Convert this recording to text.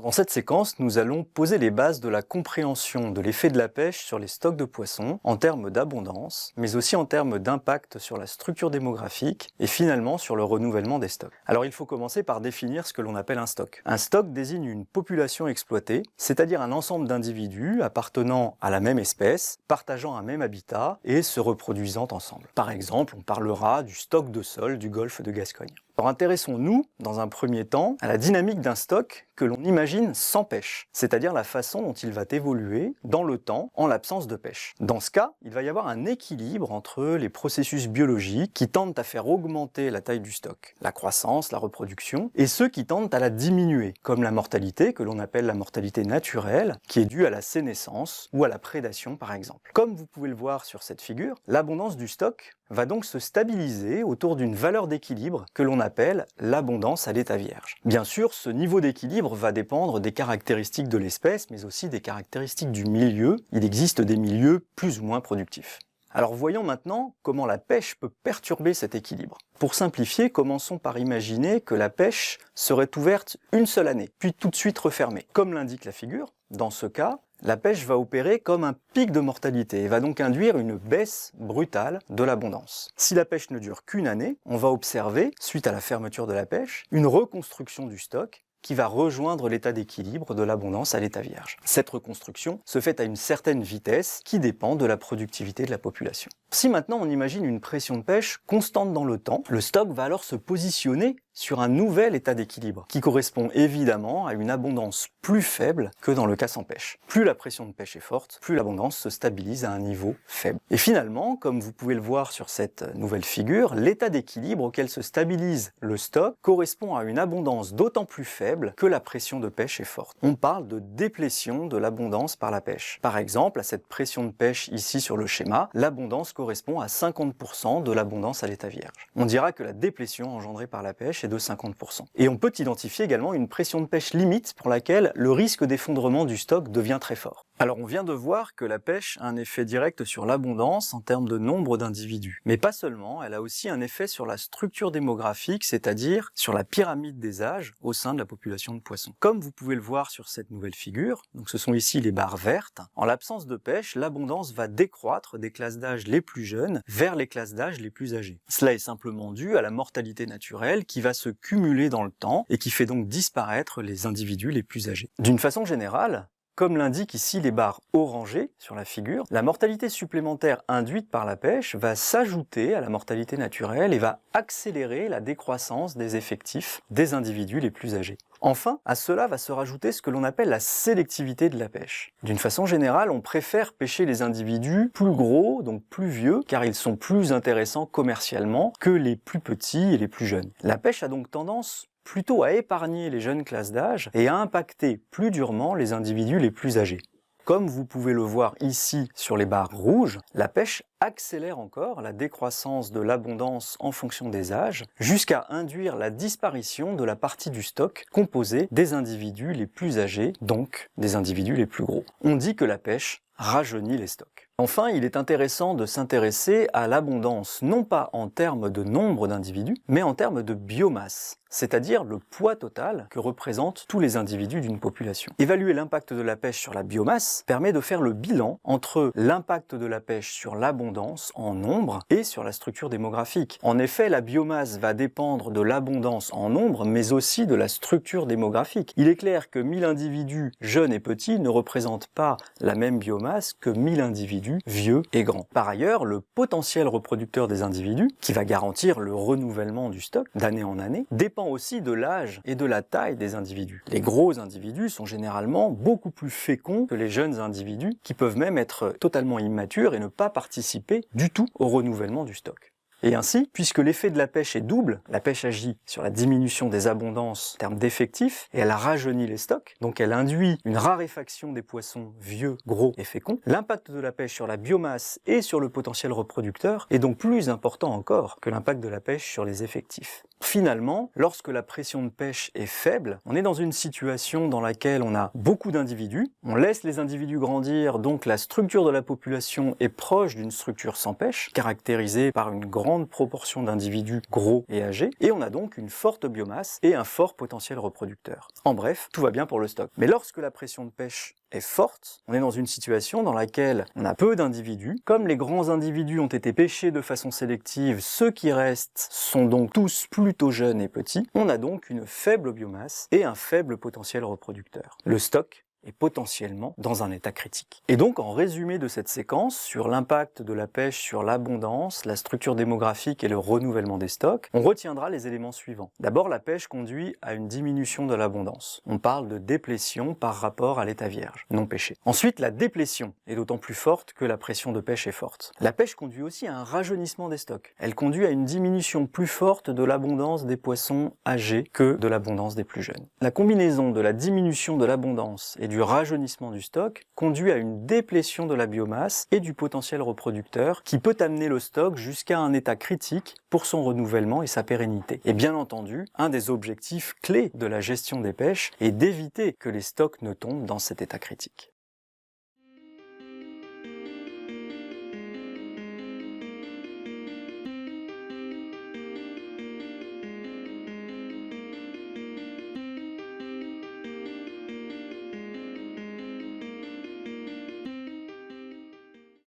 Dans cette séquence, nous allons poser les bases de la compréhension de l'effet de la pêche sur les stocks de poissons en termes d'abondance, mais aussi en termes d'impact sur la structure démographique et finalement sur le renouvellement des stocks. Alors il faut commencer par définir ce que l'on appelle un stock. Un stock désigne une population exploitée, c'est-à-dire un ensemble d'individus appartenant à la même espèce, partageant un même habitat et se reproduisant ensemble. Par exemple, on parlera du stock de sole du golfe de Gascogne. Alors intéressons-nous, dans un premier temps, à la dynamique d'un stock que l'on imagine sans pêche, c'est-à-dire la façon dont il va évoluer dans le temps en l'absence de pêche. Dans ce cas, il va y avoir un équilibre entre les processus biologiques qui tendent à faire augmenter la taille du stock, la croissance, la reproduction, et ceux qui tendent à la diminuer, comme la mortalité, que l'on appelle la mortalité naturelle, qui est due à la sénescence ou à la prédation par exemple. Comme vous pouvez le voir sur cette figure, l'abondance du stock va donc se stabiliser autour d'une valeur d'équilibre que l'on appelle l'abondance à l'état vierge. Bien sûr, ce niveau d'équilibre va dépendre des caractéristiques de l'espèce, mais aussi des caractéristiques du milieu. Il existe des milieux plus ou moins productifs. Alors voyons maintenant comment la pêche peut perturber cet équilibre. Pour simplifier, commençons par imaginer que la pêche serait ouverte une seule année, puis tout de suite refermée. Comme l'indique la figure, dans ce cas, la pêche va opérer comme un pic de mortalité et va donc induire une baisse brutale de l'abondance. Si la pêche ne dure qu'une année, on va observer, suite à la fermeture de la pêche, une reconstruction du stock qui va rejoindre l'état d'équilibre de l'abondance à l'état vierge. Cette reconstruction se fait à une certaine vitesse qui dépend de la productivité de la population. Si maintenant on imagine une pression de pêche constante dans le temps, le stock va alors se positionner sur un nouvel état d'équilibre, qui correspond évidemment à une abondance plus faible que dans le cas sans pêche. Plus la pression de pêche est forte, plus l'abondance se stabilise à un niveau faible. Et finalement, comme vous pouvez le voir sur cette nouvelle figure, l'état d'équilibre auquel se stabilise le stock correspond à une abondance d'autant plus faible que la pression de pêche est forte. On parle de déplétion de l'abondance par la pêche. Par exemple, à cette pression de pêche ici sur le schéma, l'abondance correspond à 50% de l'abondance à l'état vierge. On dira que la déplétion engendrée par la pêche est de 50%. Et on peut identifier également une pression de pêche limite pour laquelle le risque d'effondrement du stock devient très fort. Alors on vient de voir que la pêche a un effet direct sur l'abondance en termes de nombre d'individus. Mais pas seulement, elle a aussi un effet sur la structure démographique, c'est-à-dire sur la pyramide des âges au sein de la population de poissons. Comme vous pouvez le voir sur cette nouvelle figure, donc ce sont ici les barres vertes, en l'absence de pêche, l'abondance va décroître des classes d'âge les plus jeunes vers les classes d'âge les plus âgées. Cela est simplement dû à la mortalité naturelle qui va se cumuler dans le temps et qui fait donc disparaître les individus les plus âgés. D'une façon générale, comme l'indiquent ici les barres orangées sur la figure, la mortalité supplémentaire induite par la pêche va s'ajouter à la mortalité naturelle et va accélérer la décroissance des effectifs des individus les plus âgés. Enfin, à cela va se rajouter ce que l'on appelle la sélectivité de la pêche. D'une façon générale, on préfère pêcher les individus plus gros, donc plus vieux, car ils sont plus intéressants commercialement que les plus petits et les plus jeunes. La pêche a donc tendance plutôt à épargner les jeunes classes d'âge et à impacter plus durement les individus les plus âgés. Comme vous pouvez le voir ici sur les barres rouges, la pêche accélère encore la décroissance de l'abondance en fonction des âges, jusqu'à induire la disparition de la partie du stock composée des individus les plus âgés, donc des individus les plus gros. On dit que la pêche rajeunit les stocks. Enfin, il est intéressant de s'intéresser à l'abondance, non pas en termes de nombre d'individus, mais en termes de biomasse, c'est-à-dire le poids total que représentent tous les individus d'une population. Évaluer l'impact de la pêche sur la biomasse permet de faire le bilan entre l'impact de la pêche sur l'abondance en nombre et sur la structure démographique. En effet, la biomasse va dépendre de l'abondance en nombre, mais aussi de la structure démographique. Il est clair que 1000 individus jeunes et petits ne représentent pas la même biomasse que 1000 individus vieux et grands. Par ailleurs, le potentiel reproducteur des individus, qui va garantir le renouvellement du stock d'année en année, dépend aussi de l'âge et de la taille des individus. Les gros individus sont généralement beaucoup plus féconds que les jeunes individus, qui peuvent même être totalement immatures et ne pas participer du tout au renouvellement du stock. Et ainsi, puisque l'effet de la pêche est double, la pêche agit sur la diminution des abondances en termes d'effectifs, et elle rajeunit les stocks, donc elle induit une raréfaction des poissons vieux, gros et féconds, l'impact de la pêche sur la biomasse et sur le potentiel reproducteur est donc plus important encore que l'impact de la pêche sur les effectifs. Finalement, lorsque la pression de pêche est faible, on est dans une situation dans laquelle on a beaucoup d'individus, on laisse les individus grandir, donc la structure de la population est proche d'une structure sans pêche, caractérisée par une grande proportion d'individus gros et âgés, et on a donc une forte biomasse et un fort potentiel reproducteur. En bref, tout va bien pour le stock. Mais lorsque la pression de pêche est forte, on est dans une situation dans laquelle on a peu d'individus. Comme les grands individus ont été pêchés de façon sélective, ceux qui restent sont donc tous plutôt jeunes et petits. On a donc une faible biomasse et un faible potentiel reproducteur. Le stock est potentiellement dans un état critique. Et donc, en résumé de cette séquence, sur l'impact de la pêche sur l'abondance, la structure démographique et le renouvellement des stocks, on retiendra les éléments suivants. D'abord, la pêche conduit à une diminution de l'abondance. On parle de déplétion par rapport à l'état vierge, non pêché. Ensuite, la déplétion est d'autant plus forte que la pression de pêche est forte. La pêche conduit aussi à un rajeunissement des stocks. Elle conduit à une diminution plus forte de l'abondance des poissons âgés que de l'abondance des plus jeunes. La combinaison de la diminution de l'abondance et du rajeunissement du stock conduit à une déplétion de la biomasse et du potentiel reproducteur qui peut amener le stock jusqu'à un état critique pour son renouvellement et sa pérennité. Et bien entendu, un des objectifs clés de la gestion des pêches est d'éviter que les stocks ne tombent dans cet état critique.